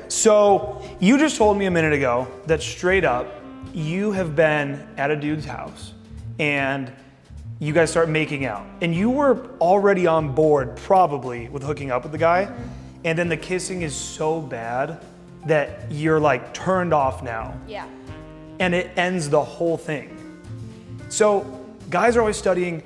So you just told me a minute ago that straight up, you have been at a dude's house and you guys start making out and you were already on board probably with hooking up with the guy, and then the kissing is so bad that you're like turned off now. Yeah. And it ends the whole thing. So guys are always studying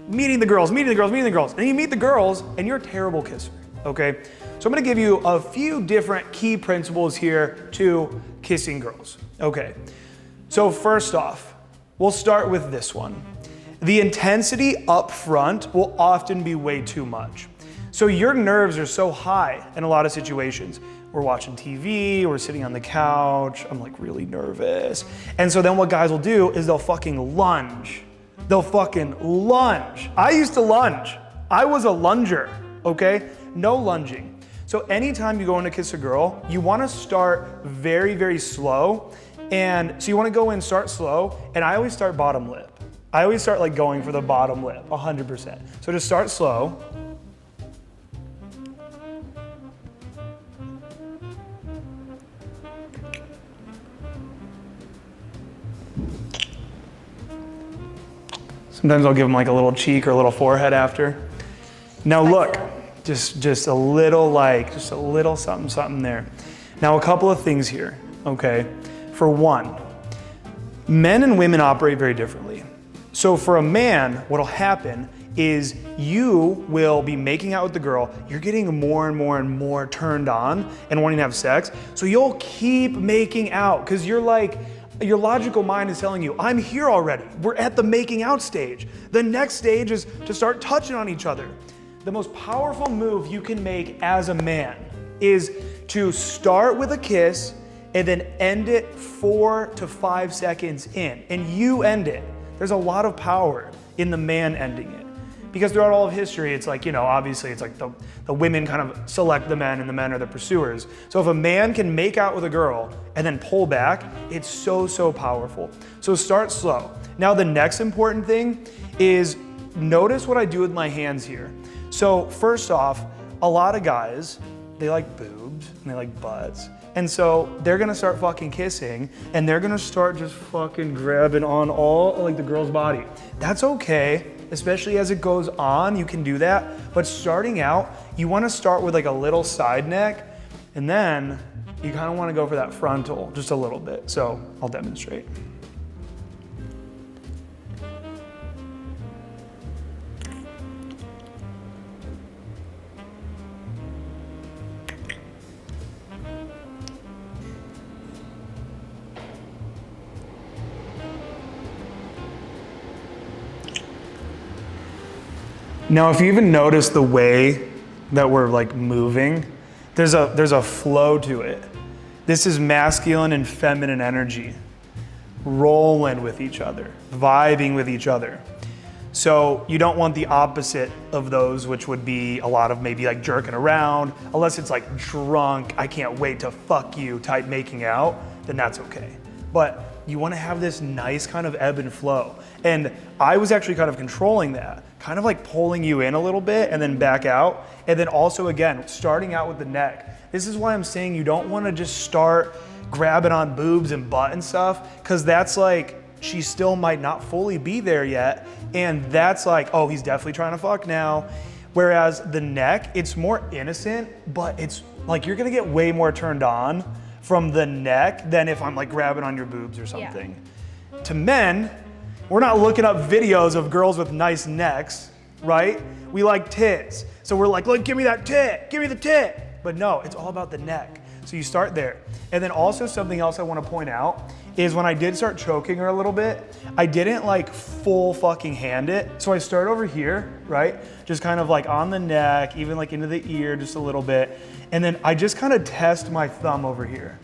meeting the girls, and then you meet the girls and you're a terrible kisser, okay? So I'm gonna give you a few different key principles here to kissing girls, okay? So first off, we'll start with this one. The intensity up front will often be way too much. So your nerves are so high in a lot of situations. We're watching TV, we're sitting on the couch, I'm like really nervous. And so then what guys will do is they'll fucking lunge. They'll fucking lunge. I used to lunge. I was a lunger, okay? No lunging. So anytime you go in to kiss a girl, you wanna start very, very slow. And so you wanna go in, start slow, and I always start bottom lip. I always start like going for the bottom lip, 100%. So just start slow. Sometimes I'll give them like a little cheek or a little forehead after. Now look, just a little like, just a little something, something there. Now a couple of things here, okay? For one, men and women operate very differently. So for a man, what'll happen is you will be making out with the girl, you're getting more and more and more turned on and wanting to have sex, so you'll keep making out, because you're like, your logical mind is telling you, I'm here already. We're at the making out stage. The next stage is to start touching on each other. The most powerful move you can make as a man is to start with a kiss and then end it 4 to 5 seconds in, and you end it. There's a lot of power in the man ending it. Because throughout all of history, it's like, you know, obviously it's like the women kind of select the men and the men are the pursuers. So if a man can make out with a girl and then pull back, it's so, so powerful. So start slow. Now the next important thing is notice what I do with my hands here. So first off, a lot of guys, they like boobs and they like butts. And so they're gonna start fucking kissing and they're gonna start just fucking grabbing on all like the girl's body. That's okay, especially as it goes on, you can do that. But starting out, you wanna start with like a little side neck and then you kinda wanna go for that frontal just a little bit. So I'll demonstrate. Now, if you even notice the way that we're like moving, there's a flow to it. This is masculine and feminine energy, rolling with each other, vibing with each other. So you don't want the opposite of those, which would be a lot of maybe like jerking around, unless it's like drunk, I can't wait to fuck you type making out, then that's okay. But you wanna have this nice kind of ebb and flow. And I was actually kind of controlling that, kind of like pulling you in a little bit and then back out. And then also again, starting out with the neck. This is why I'm saying you don't wanna just start grabbing on boobs and butt and stuff, because that's like, she still might not fully be there yet. And that's like, oh, he's definitely trying to fuck now. Whereas the neck, it's more innocent, but it's like, you're gonna get way more turned on from the neck than if I'm like grabbing on your boobs or something. Yeah. To men, we're not looking up videos of girls with nice necks, right? We like tits. So we're like, look, give me that tit, give me the tit. But no, it's all about the neck. So you start there. And then also something else I wanna point out is when I did start choking her a little bit, I didn't like full fucking hand it. So I start over here, right? Just kind of like on the neck, even like into the ear just a little bit. And then I just kind of test my thumb over here.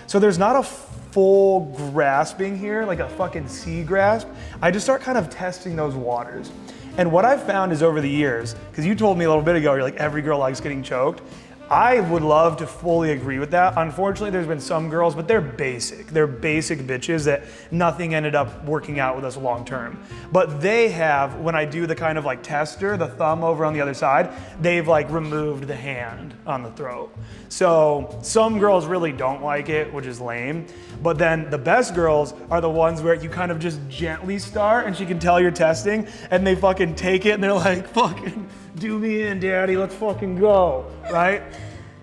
So there's not a full grasping here, like a fucking C grasp. I just start kind of testing those waters. And what I've found is over the years, because you told me a little bit ago, you're like, every girl likes getting choked. I would love to fully agree with that. Unfortunately, there's been some girls, but they're basic. They're basic bitches that nothing ended up working out with us long term. But they have, when I do the kind of like tester, the thumb over on the other side, they've like removed the hand on the throat. So some girls really don't like it, which is lame. But then the best girls are the ones where you kind of just gently start and she can tell you're testing and they fucking take it and they're like, fucking do me in, daddy, let's fucking go, right?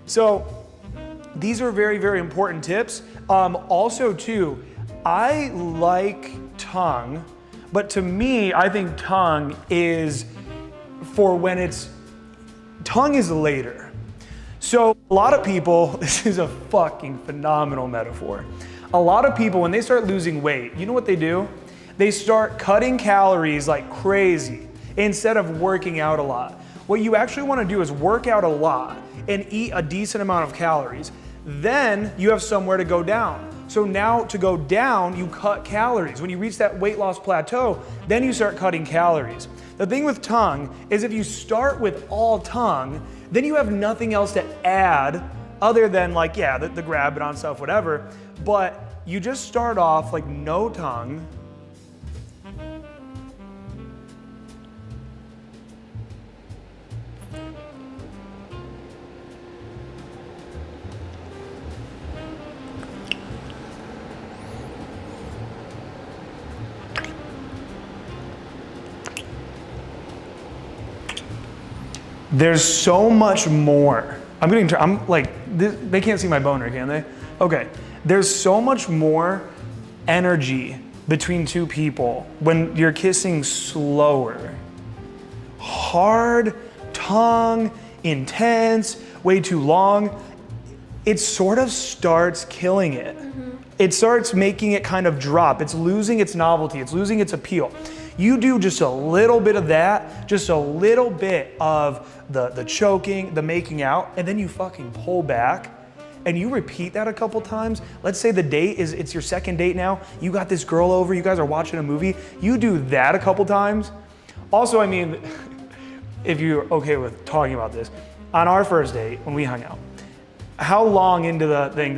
So these are very, very important tips. Also too, I like tongue, but to me, I think tongue is for when tongue is later. So a lot of people, this is a fucking phenomenal metaphor. A lot of people, when they start losing weight, you know what they do? They start cutting calories like crazy instead of working out a lot. What you actually want to do is work out a lot and eat a decent amount of calories. Then you have somewhere to go down. So now to go down, you cut calories. When you reach that weight loss plateau, then you start cutting calories. The thing with tongue is if you start with all tongue, then you have nothing else to add other than like, yeah, the grab it on stuff, whatever. But you just start off like no tongue. There's so much more. I'm like, they can't see my boner, can they? Okay. There's so much more energy between two people when you're kissing slower. Hard, tongue, intense, way too long. It sort of starts killing it. It starts making it kind of drop. It's losing its novelty. It's losing its appeal. You do just a little bit of that, just a little bit of the choking, the making out, and then you fucking pull back and you repeat that a couple times. Let's say the date it's your second date now. You got this girl over, you guys are watching a movie. You do that a couple times. Also, I mean, if you're okay with talking about this, on our first date, when we hung out, how long into the thing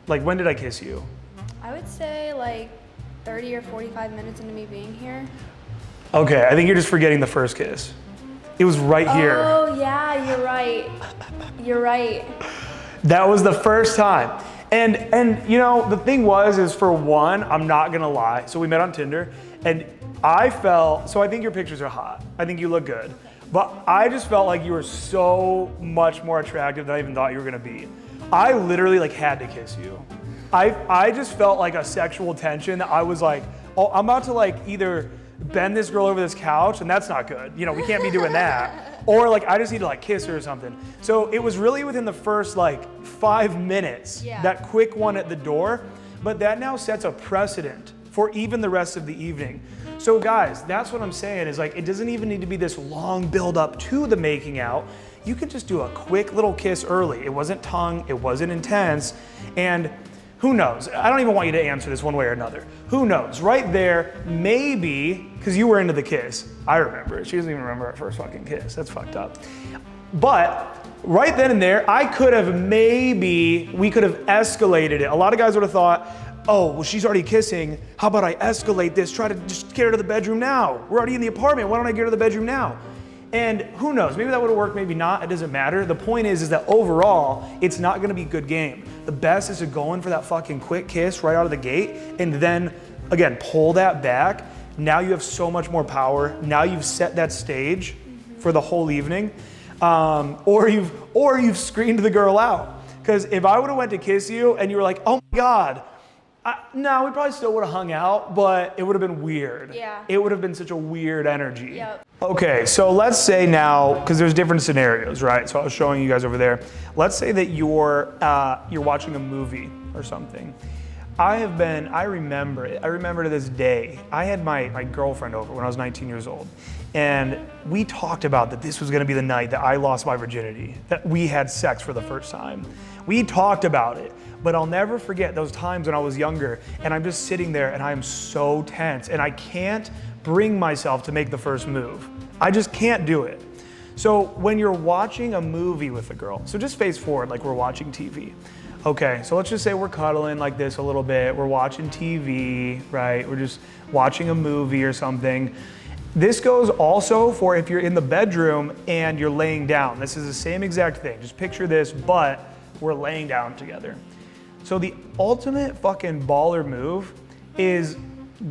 when did I kiss you? I would say like 30 or 45 minutes into me being here. Okay, I think you're just forgetting the first kiss. It was right here. Oh yeah, you're right. You're right. That was the first time. And you know, the thing is for one, I'm not gonna lie. So we met on Tinder and I think your pictures are hot. I think you look good. But I just felt like you were so much more attractive than I even thought you were gonna be. I literally had to kiss you. I just felt like a sexual tension. I was like, oh, I'm about to either bend this girl over this couch, and that's not good. You know, we can't be doing that. Or I just need to kiss her or something. So it was really within the first 5 minutes, that quick one at the door, but that now sets a precedent for even the rest of the evening. So guys, that's what I'm saying is it doesn't even need to be this long build up to the making out. You can just do a quick little kiss early. It wasn't tongue, it wasn't intense, and who knows? I don't even want you to answer this one way or another. Who knows? Right there, maybe, because you were into the kiss. I remember it. She doesn't even remember our first fucking kiss. That's fucked up. But right then and there, we could have escalated it. A lot of guys would have thought, oh, well, she's already kissing. How about I escalate this? Try to just get her to the bedroom now. We're already in the apartment. Why don't I get her to the bedroom now? And who knows, maybe that would have worked, maybe not, it doesn't matter. The point is that overall, it's not gonna be good game. The best is to go in for that fucking quick kiss right out of the gate and then, again, pull that back. Now you have so much more power. Now you've set that stage for the whole evening. Or you've screened the girl out. Because if I would have went to kiss you and you were like, oh my God, no, we probably still would have hung out, but it would have been weird. Yeah. It would have been such a weird energy. Yep. Okay, so let's say now, because there's different scenarios, right? So I was showing you guys over there. Let's say that you're watching a movie or something. I remember to this day, I had my girlfriend over when I was 19 years old. And we talked about that this was gonna be the night that I lost my virginity, that we had sex for the first time. We talked about it, but I'll never forget those times when I was younger and I'm just sitting there and I'm so tense and I can't bring myself to make the first move. I just can't do it. So when you're watching a movie with a girl, so just face forward like we're watching TV. Okay, so let's just say we're cuddling like this a little bit. We're watching TV, right? We're just watching a movie or something. This goes also for if you're in the bedroom and you're laying down. This is the same exact thing. Just picture this, but we're laying down together. So the ultimate fucking baller move is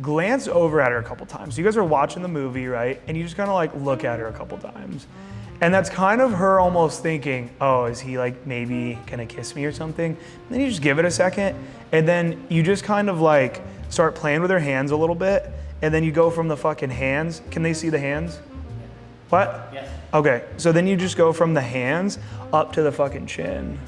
glance over at her a couple times. You guys are watching the movie, right? And you just kind of like look at her a couple times. And that's kind of her almost thinking, oh, is he like maybe gonna kiss me or something? And then you just give it a second, and then you just kind of like start playing with her hands a little bit, and then you go from the fucking hands. Can they see the hands? What? Yes. Okay, so then you just go from the hands up to the fucking chin.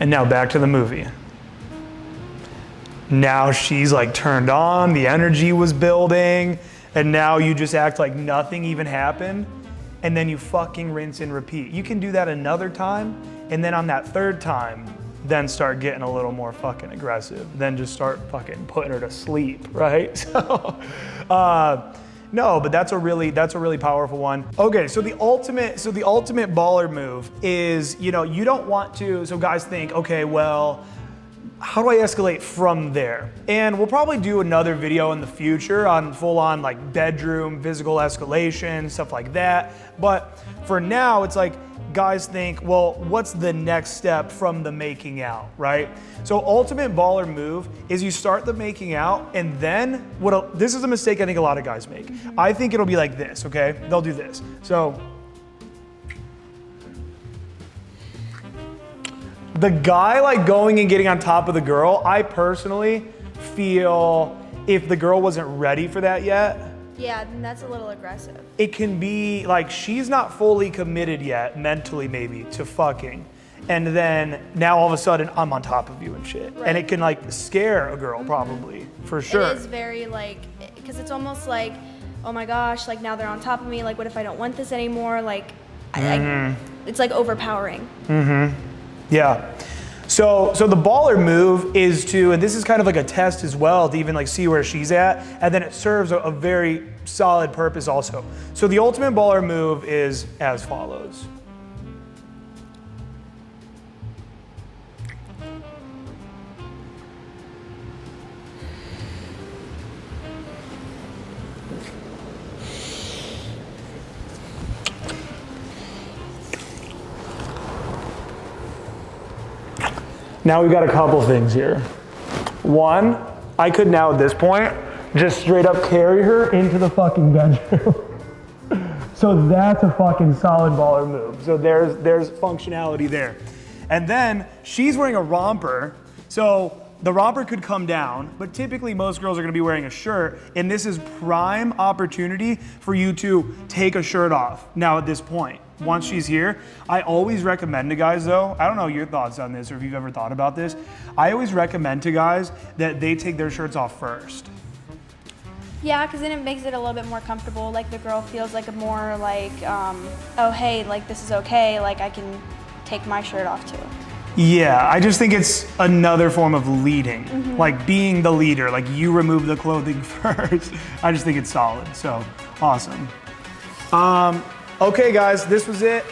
And now back to the movie. Now she's like turned on, the energy was building, and now you just act like nothing even happened, and then you fucking rinse and repeat. You can do that another time, and then on that third time, then start getting a little more fucking aggressive. Then just start fucking putting her to sleep, right? So, no, but that's a really powerful one. Okay, so the ultimate baller move is, you don't want to, so guys think, okay, well, how do I escalate from there? And we'll probably do another video in the future on full on like bedroom, physical escalation, stuff like that. But for now, it's like, guys think, well, what's the next step from the making out, right? So ultimate baller move is you start the making out, and then this is a mistake I think a lot of guys make. I think it'll be like this, okay? They'll do this. So the guy like going and getting on top of the girl, I personally feel if the girl wasn't ready for that yet, Yeah, then that's a little aggressive. it can be like she's not fully committed yet, mentally maybe, to fucking. And then now all of a sudden I'm on top of you and shit. Right. And it can like scare a girl probably, for sure. It is very like, because it's almost like, oh my gosh, like now they're on top of me. Like, what if I don't want this anymore? Like, it's like overpowering. Yeah. So the baller move is to, and this is kind of like a test as well to even like see where she's at, and then it serves a very solid purpose also. So the ultimate baller move is as follows. Now we've got a couple things here. One, I could now at this point just straight up carry her into the fucking bedroom. So that's a fucking solid baller move. So there's functionality there. And then she's wearing a romper, so the romper could come down, but typically most girls are gonna be wearing a shirt, and this is prime opportunity for you to take a shirt off now at this point. Once she's here, I always recommend to guys though, I don't know your thoughts on this or if you've ever thought about this, I always recommend to guys that they take their shirts off first. Yeah, because then it makes it a little bit more comfortable. Like the girl feels like a more like, oh hey, like this is okay. Like I can take my shirt off too. Yeah, I just think it's another form of leading, like being the leader, like you remove the clothing first. I just think it's solid, so awesome. Okay guys, this was it.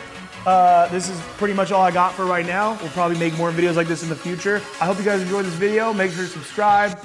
This is pretty much all I got for right now. We'll probably make more videos like this in the future. I hope you guys enjoyed this video. Make sure to subscribe.